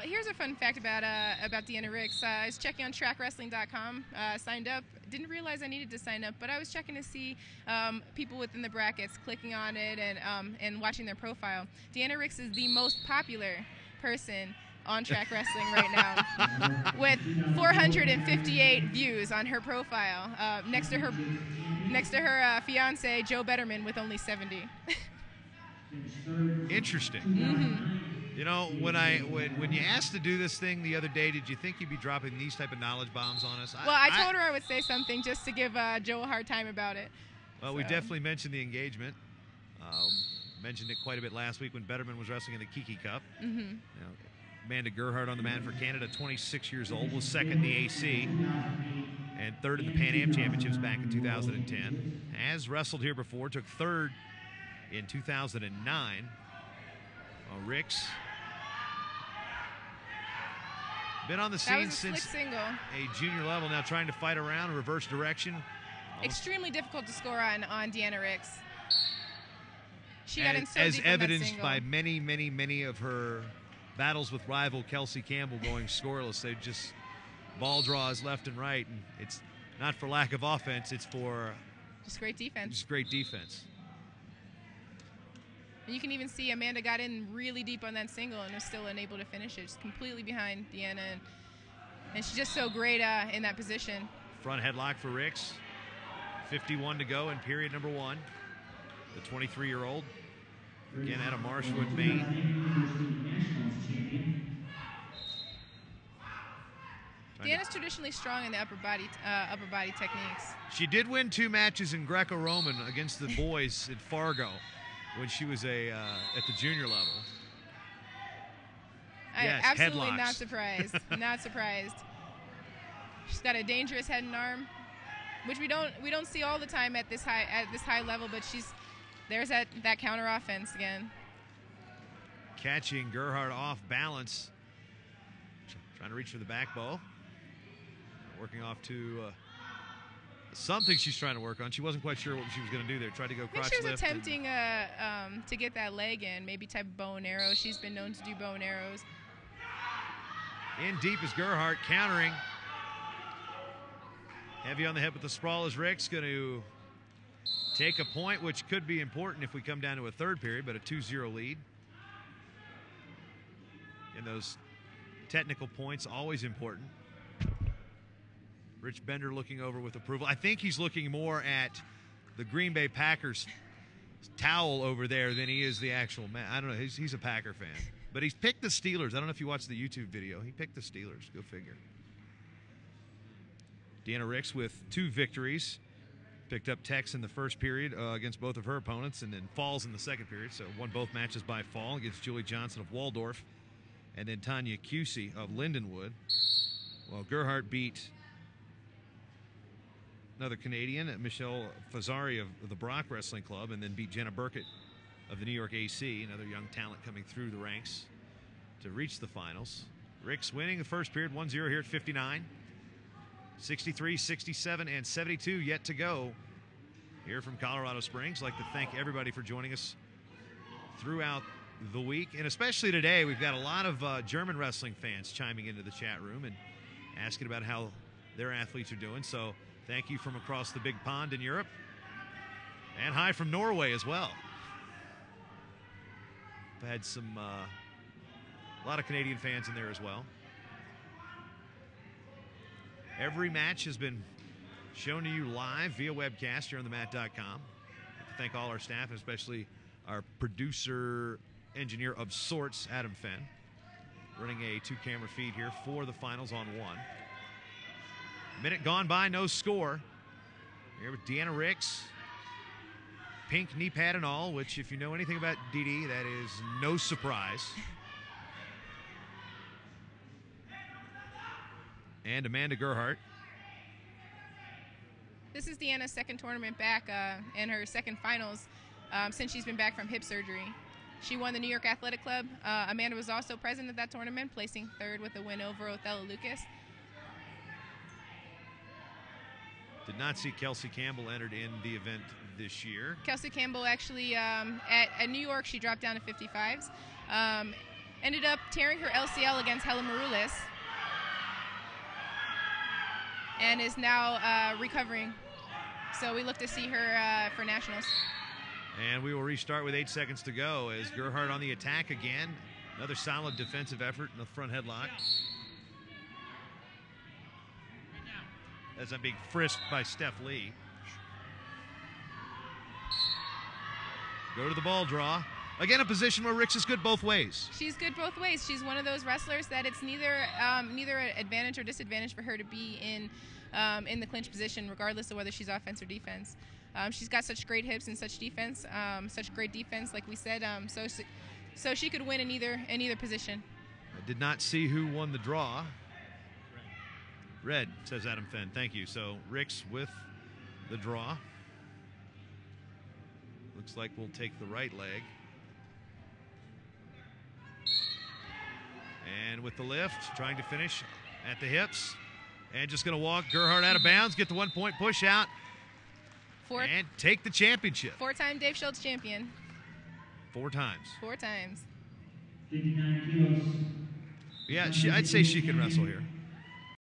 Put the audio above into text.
here's a fun fact about Deanna Rix. I was checking on trackwrestling.com, signed up. Didn't realize I needed to sign up, but I was checking to see people within the brackets, clicking on it and watching their profile. Deanna Rix is the most popular person on Track Wrestling right now, with 458 views on her profile. Next to her fiance Joe Betterman with only 70. Interesting. Mm-hmm. You know, when you asked to do this thing the other day, did you think you'd be dropping these type of knowledge bombs on us? Well, I told her I would say something just to give Joe a hard time about it. Well, we definitely mentioned the engagement. Mentioned it quite a bit last week when Betterman was wrestling in the Kiki Cup. Mm-hmm. You know, Amanda Gerhart on the mat for Canada, 26 years old, was second in the AC and third in the Pan Am Championships back in 2010. Has wrestled here before, took third in 2009. Rix been on the scene since a junior level, now trying to fight around, reverse direction. Extremely difficult to score on Deanna Rix. She got in so as deep evidenced by many of her battles with rival Kelsey Campbell going scoreless. They just ball draws left and right, and it's not for lack of offense, it's for just great defense. Just great defense. And you can even see Amanda got in really deep on that single and was still unable to finish it. Just completely behind Deanna, and she's just so great in that position. Front headlock for Rix. 51 to go in period number 1. The 23-year-old, again out of Marshwood, Maine. Deanna's traditionally strong in the upper body techniques. She did win 2 matches in Greco-Roman against the boys in Fargo when she was at the junior level. Yes, absolutely headlocks. Not surprised. Not surprised. She's got a dangerous head and arm, which we don't see all the time at this high level, but there's that counter offense again. Catching Gerhart off balance, trying to reach for the back bow. Working off to something she's trying to work on. She wasn't quite sure what she was going to do there. Tried to go crotch lift. She was attempting to get that leg in, maybe type of bow and arrow. She's been known to do bow and arrows. In deep is Gerhart, countering. Heavy on the head with the sprawl is Rix. Going to take a point, which could be important if we come down to a third period, but a 2-0 lead. And those technical points, always important. Rich Bender looking over with approval. I think he's looking more at the Green Bay Packers towel over there than he is the actual man. I don't know. He's a Packer fan. But he's picked the Steelers. I don't know if you watched the YouTube video. He picked the Steelers. Go figure. Deanna Rix with 2 victories. Picked up Tex in the first period against both of her opponents, and then falls in the second period. So won both matches by fall against Julie Johnson of Waldorf and then Tanya Cusey of Lindenwood. Well, Gerhart beat another Canadian, Michelle Fazari of the Brock Wrestling Club, and then beat Jenna Burkett of the New York AC, another young talent coming through the ranks to reach the finals. Rix winning the first period, 1-0 here at 59. 63, 67, and 72 yet to go here from Colorado Springs. I'd like to thank everybody for joining us throughout the week, and especially today. We've got a lot of German wrestling fans chiming into the chat room and asking about how their athletes are doing. So thank you from across the big pond in Europe, and hi from Norway as well. I've had a lot of Canadian fans in there as well. Every match has been shown to you live via webcast here on themat.com. I'd like to thank all our staff, and especially our producer, engineer of sorts, Adam Fenn, running a 2-camera feed here for the finals on 1. Minute gone by, no score. Here with Deanna Rix. Pink knee pad and all, which if you know anything about DD, that is no surprise. And Amanda Gerhart. This is Deanna's second tournament back and her second finals since she's been back from hip surgery. She won the New York Athletic Club. Amanda was also present at that tournament, placing 3rd with a win over Othello Lucas. Did not see Kelsey Campbell entered in the event this year. Kelsey Campbell actually, at New York, she dropped down to 55s. ended up tearing her LCL against Helen Maroulis and is now recovering. So we look to see her for nationals. And we will restart with 8 seconds to go as Gerhart on the attack again. Another solid defensive effort in the front headlock. As I'm being frisked by Steph Lee. Go to the ball draw. Again, a position where Rix is good both ways. She's good both ways. She's one of those wrestlers that it's neither an advantage or disadvantage for her to be in the clinch position, regardless of whether she's offense or defense. She's got such great hips and such defense, such great defense, like we said. So she could win in either position. I did not see who won the draw. Red, says Adam Fenn. Thank you. So Rix with the draw. Looks like we'll take the right leg. And with the lift, trying to finish at the hips. And just going to walk Gerhart out of bounds, get the 1-point push out, and take the championship. 4-time Dave Schultz champion. 4 times. 4 times. 59 kilos. Yeah, I'd say she can wrestle here.